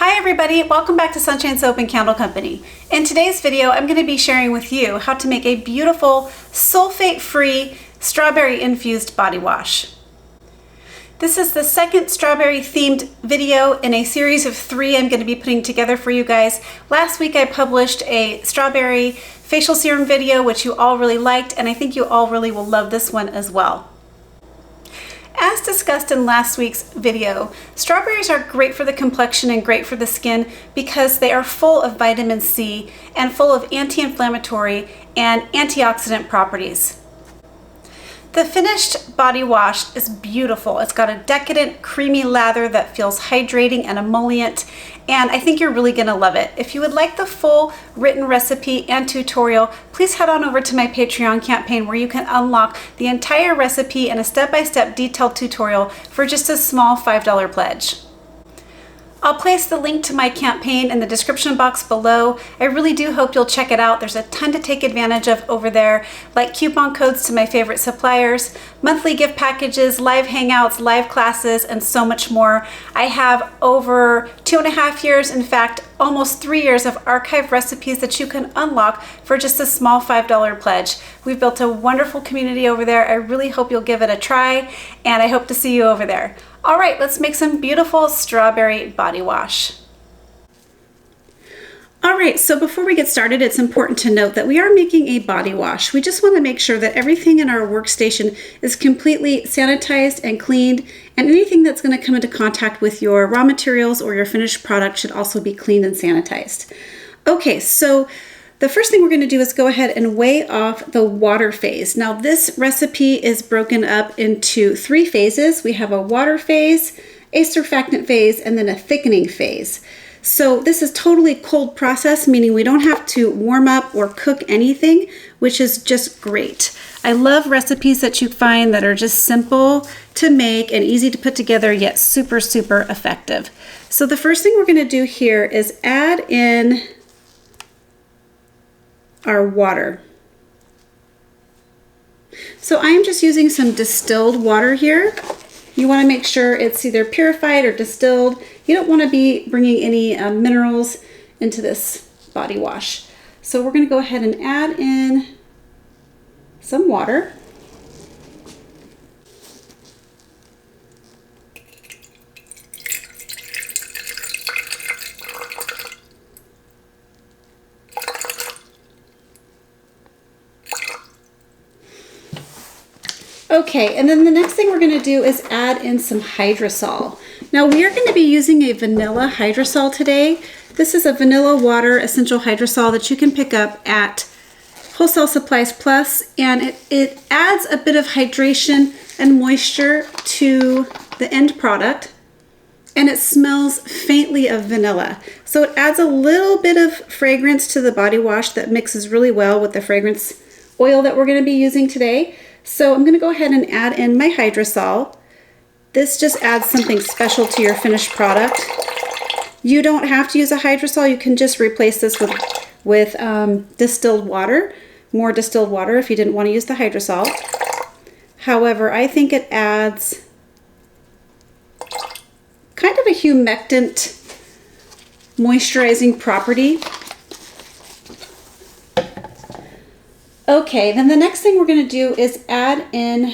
Hi everybody, welcome back to Sunshine Soap and Candle Company. In today's video, I'm going to be sharing with you how to make a beautiful sulfate-free strawberry infused body wash. This is the second strawberry themed video in a series of 3 I'm going to be putting together for you guys. Last week I published a strawberry facial serum video which you all really liked, and I think you all really will love this one as well. As discussed in last week's video, strawberries are great for the complexion and great for the skin because they are full of vitamin C and full of anti-inflammatory and antioxidant properties. The finished body wash is beautiful. It's got a decadent, creamy lather that feels hydrating and emollient, and I think you're really gonna love it. If you would like the full written recipe and tutorial, please head on over to my Patreon campaign where you can unlock the entire recipe and a step-by-step detailed tutorial for just a small $5 pledge. I'll place the link to my campaign in the description box below. I really do hope you'll check it out. There's a ton to take advantage of over there, like coupon codes to my favorite suppliers, monthly gift packages, live hangouts, live classes, and so much more. I have over 2.5 years, in fact, almost 3 years of archived recipes that you can unlock for just a small $5 pledge. We've built a wonderful community over there. I really hope you'll give it a try, and I hope to see you over there. All right, let's make some beautiful strawberry body wash. All right, so before we get started, it's important to note that we are making a body wash. We just want to make sure that everything in our workstation is completely sanitized and cleaned, and anything that's going to come into contact with your raw materials or your finished product should also be cleaned and sanitized. Okay, so the first thing we're going to do is go ahead and weigh off the water phase. Now this recipe is broken up into 3 phases. We have a water phase, a surfactant phase, and then a thickening phase. So this is totally cold process, meaning we don't have to warm up or cook anything, which is just great. I love recipes that you find that are just simple to make and easy to put together, yet super, super effective. So the first thing we're going to do here is add in our water. So I am just using some distilled water here. You want to make sure it's either purified or distilled. You don't want to be bringing any minerals into this body wash. So we're going to go ahead and add in some water. Okay, and then the next thing we're going to do is add in some Hydrosol. Now we are going to be using a vanilla Hydrosol today. This is a vanilla water essential Hydrosol that you can pick up at Wholesale Supplies Plus, and it adds a bit of hydration and moisture to the end product, and it smells faintly of vanilla. So it adds a little bit of fragrance to the body wash that mixes really well with the fragrance oil that we're going to be using today. So I'm going to go ahead and add in my Hydrosol. This just adds something special to your finished product. You don't have to use a Hydrosol. You can just replace this with distilled water, more distilled water if you didn't want to use the Hydrosol. However, I think it adds kind of a humectant, moisturizing property. Okay, then the next thing we're going to do is add in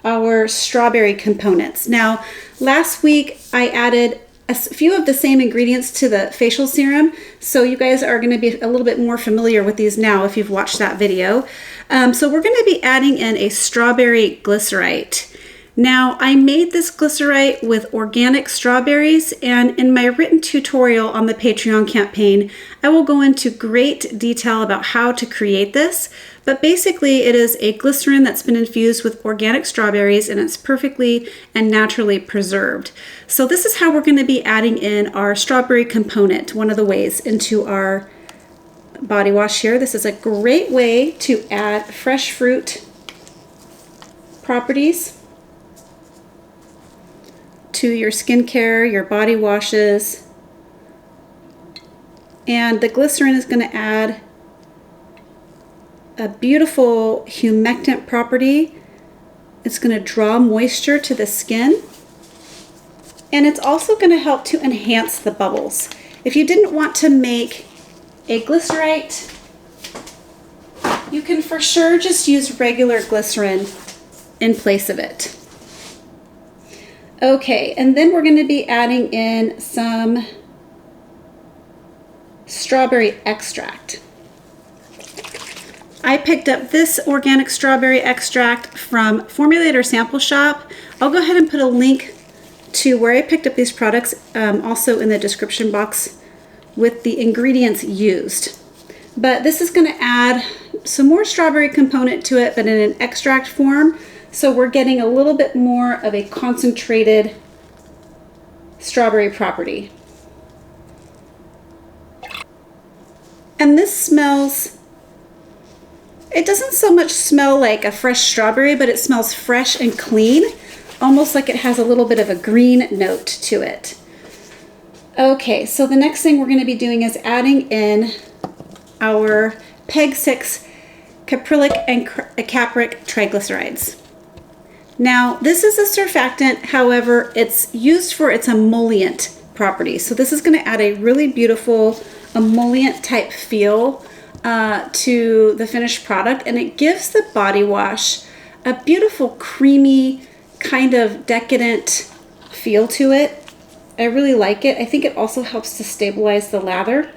our strawberry components. Now, last week I added a few of the same ingredients to the facial serum, so you guys are going to be a little bit more familiar with these now if you've watched that video. So we're going to be adding in a strawberry glycerite. Now, I made this glycerite with organic strawberries, and in my written tutorial on the Patreon campaign, I will go into great detail about how to create this. But basically, it is a glycerin that's been infused with organic strawberries, and it's perfectly and naturally preserved. So this is how we're going to be adding in our strawberry component, one of the ways, into our body wash here. This is a great way to add fresh fruit properties to your skincare, your body washes. And the glycerin is going to add a beautiful humectant property. It's going to draw moisture to the skin, and it's also going to help to enhance the bubbles. If you didn't want to make a glycerite, you can for sure just use regular glycerin in place of it. Okay, and then we're going to be adding in some strawberry extract. I picked up this organic strawberry extract from Formulator Sample Shop. I'll go ahead and put a link to where I picked up these products also in the description box with the ingredients used. But this is going to add some more strawberry component to it, but in an extract form. So we're getting a little bit more of a concentrated strawberry property. And this smells, it doesn't so much smell like a fresh strawberry, but it smells fresh and clean, almost like it has a little bit of a green note to it. Okay, so the next thing we're going to be doing is adding in our PEG 6 caprylic and capric triglycerides. Now, this is a surfactant, however, it's used for its emollient properties. So this is going to add a really beautiful emollient type feel to the finished product, and it gives the body wash a beautiful creamy kind of decadent feel to it. I really like it. I think it also helps to stabilize the lather.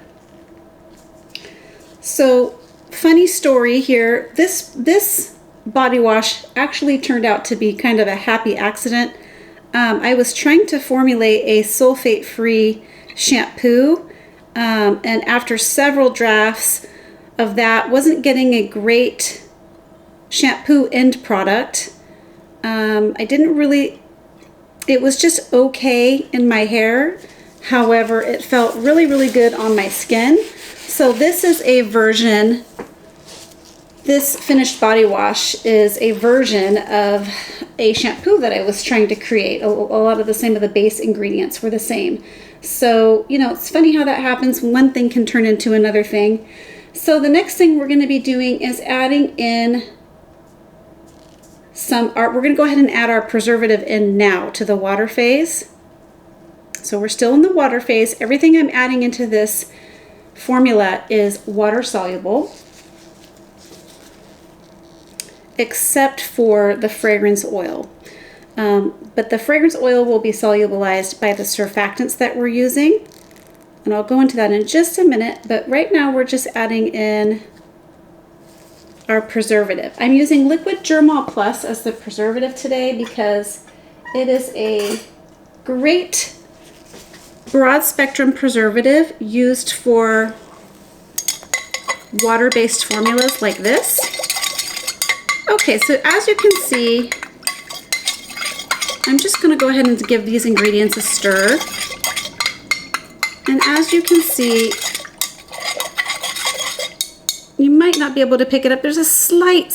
So, funny story here, this body wash actually turned out to be kind of a happy accident. I was trying to formulate a sulfate-free shampoo, and after several drafts of that, wasn't getting a great shampoo end product. I didn't really, it was just okay in my hair. However, it felt really, really good on my skin. So this is a version, this finished body wash is a version of a shampoo that I was trying to create. A lot of the same of the base ingredients were the same. So, you know, it's funny how that happens. One thing can turn into another thing. So the next thing we're going to be doing is adding in we're going to go ahead and add our preservative in now to the water phase. So we're still in the water phase. Everything I'm adding into this formula is water soluble, except for the fragrance oil. But the fragrance oil will be solubilized by the surfactants that we're using. And I'll go into that in just a minute, but right now we're just adding in our preservative. I'm using Liquid Germall Plus as the preservative today because it is a great broad spectrum preservative used for water-based formulas like this. Okay, so as you can see, I'm just going to go ahead and give these ingredients a stir. And as you can see, you might not be able to pick it up. There's a slight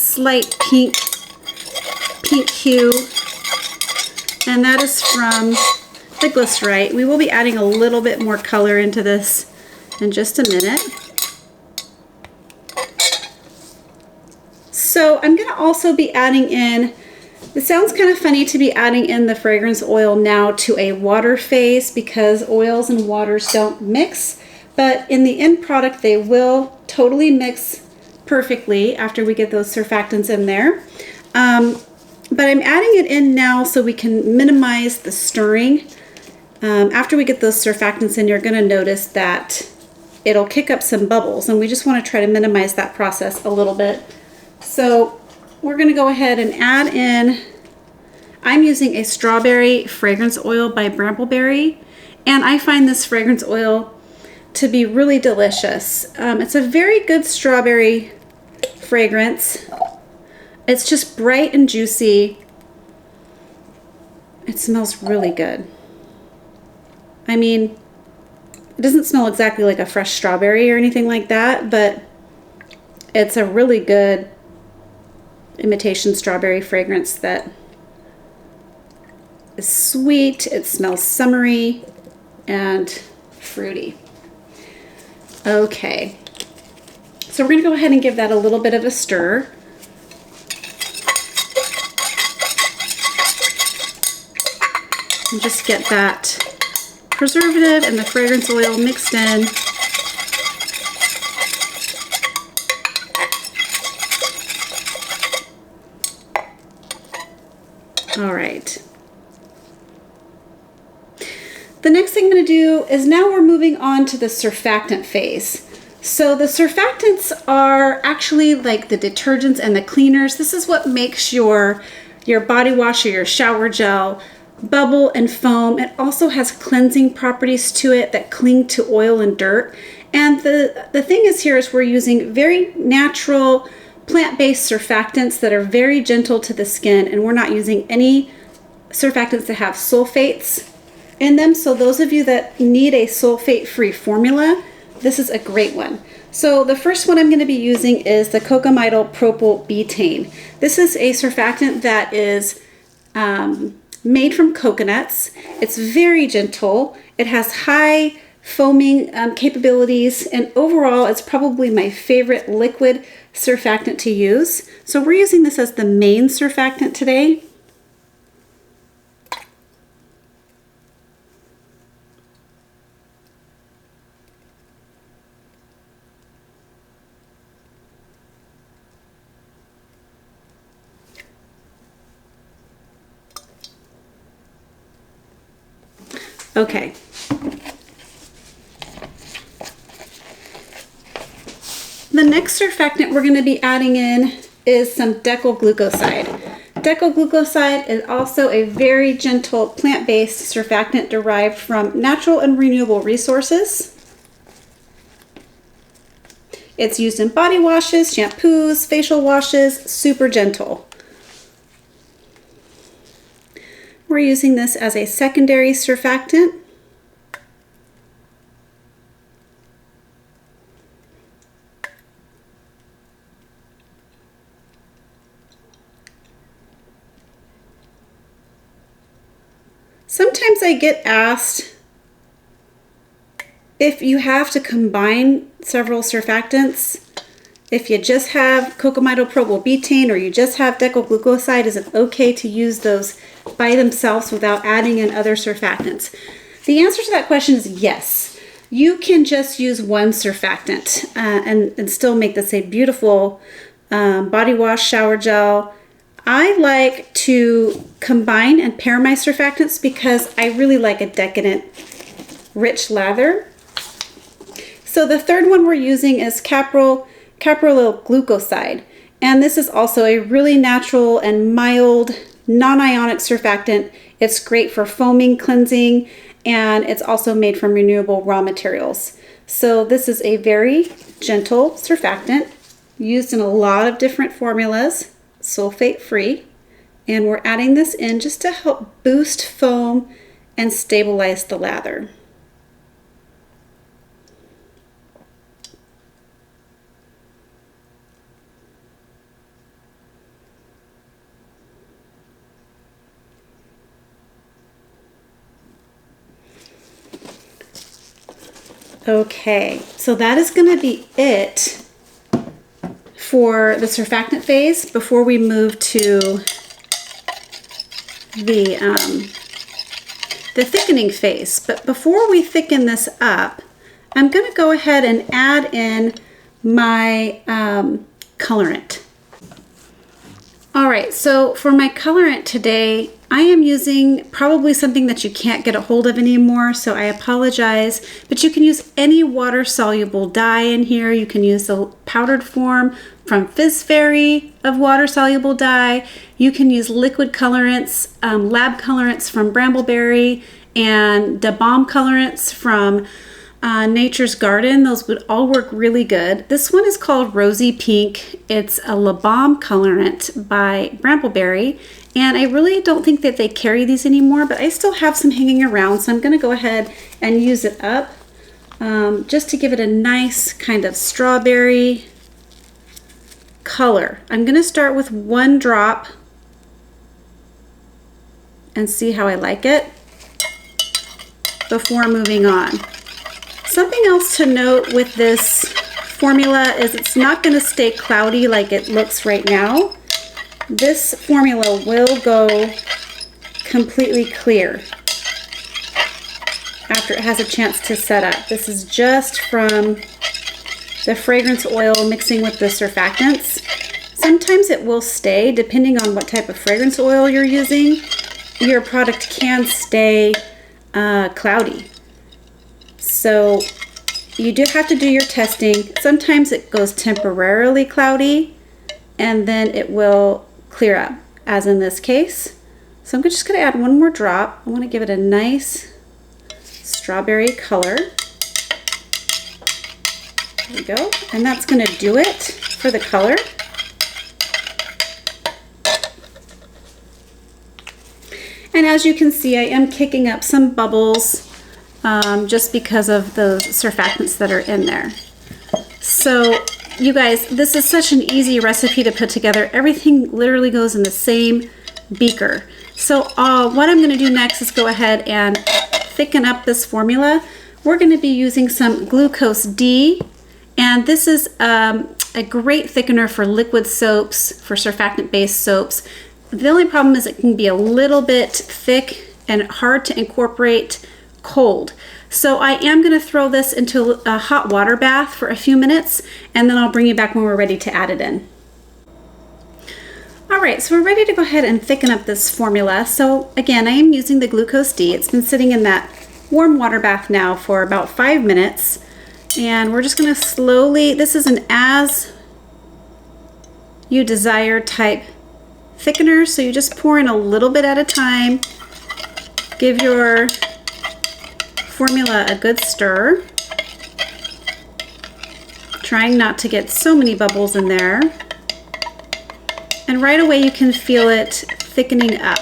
pink hue, and that is from the glycerite. We will be adding a little bit more color into this in just a minute. So I'm going to also be adding in, it sounds kind of funny to be adding in the fragrance oil now to a water phase because oils and waters don't mix, but in the end product they will totally mix perfectly after we get those surfactants in there. But I'm adding it in now so we can minimize the stirring. After we get those surfactants in, you're going to notice that it'll kick up some bubbles, and we just want to try to minimize that process a little bit. So we're going to go ahead and add in, I'm using a strawberry fragrance oil by Brambleberry, and I find this fragrance oil to be really delicious. It's a very good strawberry fragrance. It's just bright and juicy. It smells really good. I mean, it doesn't smell exactly like a fresh strawberry or anything like that, but it's a really good imitation strawberry fragrance that is sweet. It smells summery and fruity. Okay, so we're going to go ahead and give that a little bit of a stir. And just get that preservative and the fragrance oil mixed in. All right. The next thing I'm going to do is now we're moving on to the surfactant phase. So the surfactants are actually like the detergents and the cleaners. This is what makes your body wash or your shower gel bubble and foam. It also has cleansing properties to it that cling to oil and dirt. And the thing is here is we're using very natural plant-based surfactants that are very gentle to the skin, and we're not using any surfactants that have sulfates in them. So those of you that need a sulfate-free formula, this is a great one. So the first one I'm going to be using is the cocamidopropyl betaine. This is a surfactant that is made from coconuts. It's very gentle. It has high foaming capabilities, and overall it's probably my favorite liquid surfactant to use. So we're using this as the main surfactant today. Okay. The next surfactant we're going to be adding in is some decyl glucoside. Decyl glucoside is also a very gentle plant-based surfactant derived from natural and renewable resources. It's used in body washes, shampoos, facial washes, super gentle. We're using this as a secondary surfactant. Sometimes I get asked if you have to combine several surfactants. If you just have cocamidopropyl betaine or you just have decyl glucoside, is it okay to use those by themselves without adding in other surfactants? The answer to that question is yes. You can just use one surfactant and still make this a beautiful body wash, shower gel. I like to combine and pair my surfactants because I really like a decadent, rich lather. So the third one we're using is caprylyl glucoside. And this is also a really natural and mild, non-ionic surfactant. It's great for foaming, cleansing, and it's also made from renewable raw materials. So this is a very gentle surfactant used in a lot of different formulas, sulfate free, and we're adding this in just to help boost foam and stabilize the lather. Okay, so that is going to be it for the surfactant phase before we move to the thickening phase. But before we thicken this up, I'm going to go ahead and add in my colorant. All right, so for my colorant today, I am using probably something that you can't get a hold of anymore, so I apologize, but you can use any water-soluble dye in here. You can use the powdered form from Fizz Fairy of water-soluble dye. You can use liquid colorants, lab colorants from Brambleberry, and Da Bomb colorants from Nature's Garden. Those would all work really good. This one is called Rosy Pink. It's a La Bomb colorant by Brambleberry, and I really don't think that they carry these anymore, but I still have some hanging around, so I'm going to go ahead and use it up just to give it a nice kind of strawberry color. I'm going to start with 1 drop and see how I like it before moving on. Something else to note with this formula is it's not going to stay cloudy like it looks right now. This formula will go completely clear. after it has a chance to set up. This is just from the fragrance oil mixing with the surfactants. Sometimes it will stay, depending on what type of fragrance oil you're using. Your product can stay cloudy. So you do have to do your testing. Sometimes it goes temporarily cloudy and then it will clear up, as in this case. So I'm just going to add one more drop. I want to give it a nice strawberry color. There we go. And that's going to do it for the color. And as you can see, I am kicking up some bubbles just because of the surfactants that are in there. So you guys, this is such an easy recipe to put together. Everything literally goes in the same beaker. So what I'm going to do next is go ahead and thicken up this formula. We're going to be using some glucose D, and this is a great thickener for liquid soaps, for surfactant-based soaps. The only problem is it can be a little bit thick and hard to incorporate cold. So I am going to throw this into a hot water bath for a few minutes, and then I'll bring you back when we're ready to add it in. All right, so we're ready to go ahead and thicken up this formula. So again, I am using the glucose D. It's been sitting in that warm water bath now for about 5 minutes. And we're just going to slowly, this is an as you desire type thickener, so you just pour in a little bit at a time. Give your formula a good stir, trying not to get so many bubbles in there. And right away you can feel it thickening up.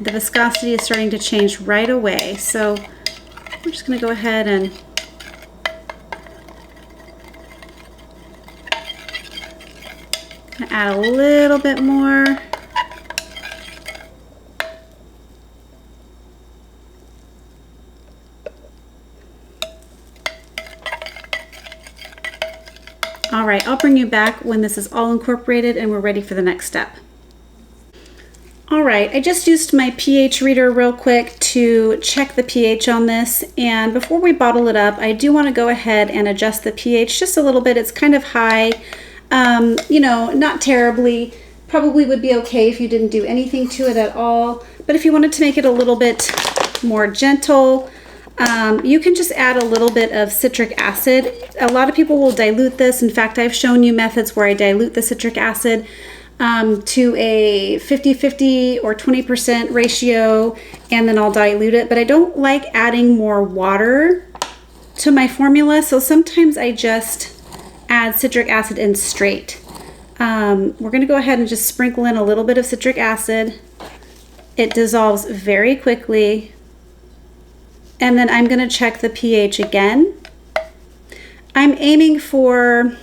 The viscosity is starting to change right away, so we're just going to go ahead and add a little bit more. All right, I'll bring you back when this is all incorporated and we're ready for the next step. All right, I just used my pH reader real quick to check the pH on this, and before we bottle it up, I do want to go ahead and adjust the pH just a little bit. It's kind of high, you know, not terribly. Probably would be okay if you didn't do anything to it at all, but if you wanted to make it a little bit more gentle, you can just add a little bit of citric acid. A lot of people will dilute this. In fact, I've shown you methods where I dilute the citric acid to a 50-50 or 20% ratio, and then I'll dilute it. But I don't like adding more water to my formula, so sometimes I just add citric acid in straight. We're going to go ahead and just sprinkle in a little bit of citric acid. It dissolves very quickly. And then I'm going to check the pH again. I'm aiming for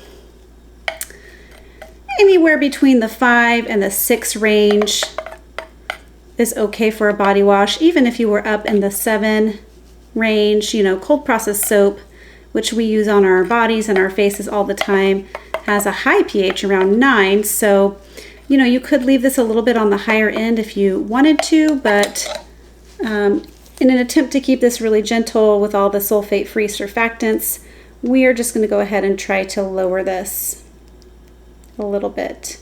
anywhere between the 5 and the 6 range is okay for a body wash. Even if you were up in the 7 range, you know, cold processed soap, which we use on our bodies and our faces all the time, has a high pH around 9. So, you know, you could leave this a little bit on the higher end if you wanted to, but in an attempt to keep this really gentle with all the sulfate-free surfactants, we are just going to go ahead and try to lower this a little bit.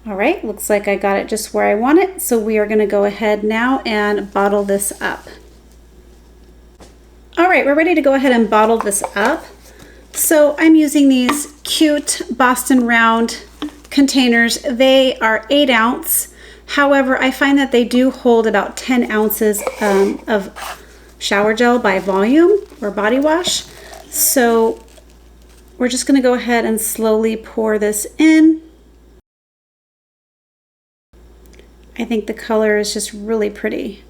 All right, looks like I got it just where I want it, so we are going to go ahead now and bottle this up. All right, we're ready to go ahead and bottle this up. So I'm using these cute Boston Round containers. They are 8 ounce. However, I find that they do hold about 10 ounces of shower gel by volume or body wash. So we're just going to go ahead and slowly pour this in. I think the color is just really pretty.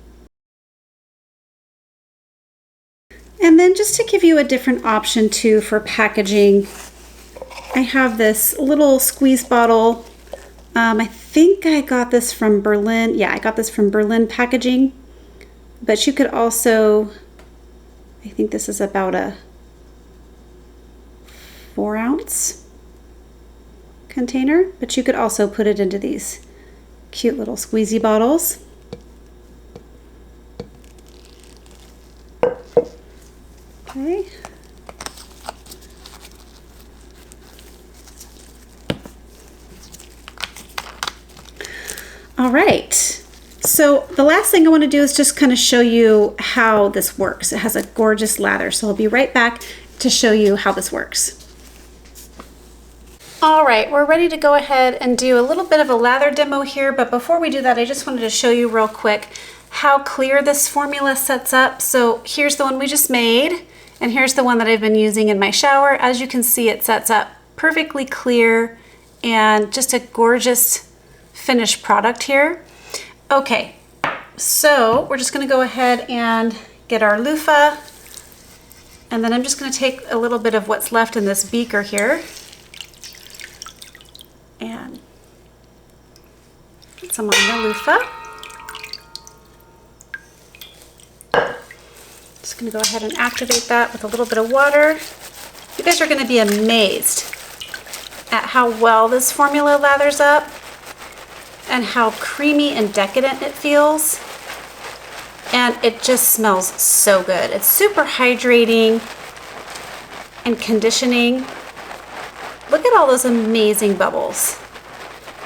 And then just to give you a different option too for packaging, I have this little squeeze bottle. I think I got this from Berlin. Yeah, I got this from Berlin Packaging. But you could also, I think this is about a 4 ounce container, but you could also put it into these Cute little squeezy bottles. Okay. All right. So the last thing I want to do is just kind of show you how this works. It has a gorgeous lather, so I'll be right back to show you how this works. All right, we're ready to go ahead and do a little bit of a lather demo here, but before we do that, I just wanted to show you real quick how clear this formula sets up. So here's the one we just made, and here's the one that I've been using in my shower. As you can see, it sets up perfectly clear and just a gorgeous finished product here. Okay, so we're just gonna go ahead and get our loofah, and then I'm just gonna take a little bit of what's left in this beaker here and put some on the loofah. Just gonna go ahead and activate that with a little bit of water. You guys are gonna be amazed at how well this formula lathers up and how creamy and decadent it feels. And it just smells so good. It's super hydrating and conditioning. Look at all those amazing bubbles.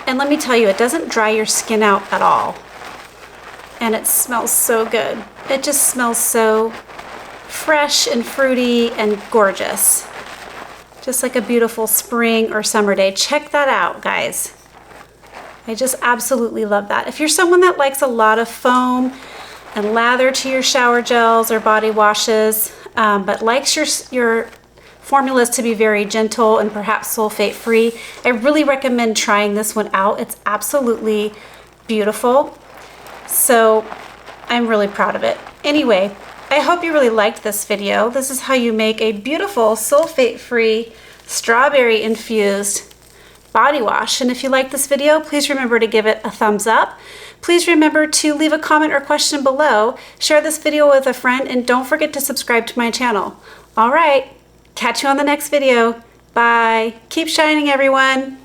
And let me tell you, it doesn't dry your skin out at all. And it smells so good. It just smells so fresh and fruity and gorgeous. Just like a beautiful spring or summer day. Check that out, guys. I just absolutely love that. If you're someone that likes a lot of foam and lather to your shower gels or body washes, but likes your formulas to be very gentle and perhaps sulfate free, I really recommend trying this one out. It's absolutely beautiful. So I'm really proud of it. Anyway, I hope you really liked this video. This is how you make a beautiful sulfate free strawberry infused body wash. And if you like this video, please remember to give it a thumbs up. Please remember to leave a comment or question below, share this video with a friend, and don't forget to subscribe to my channel. All right. Catch you on the next video. Bye. Keep shining, everyone.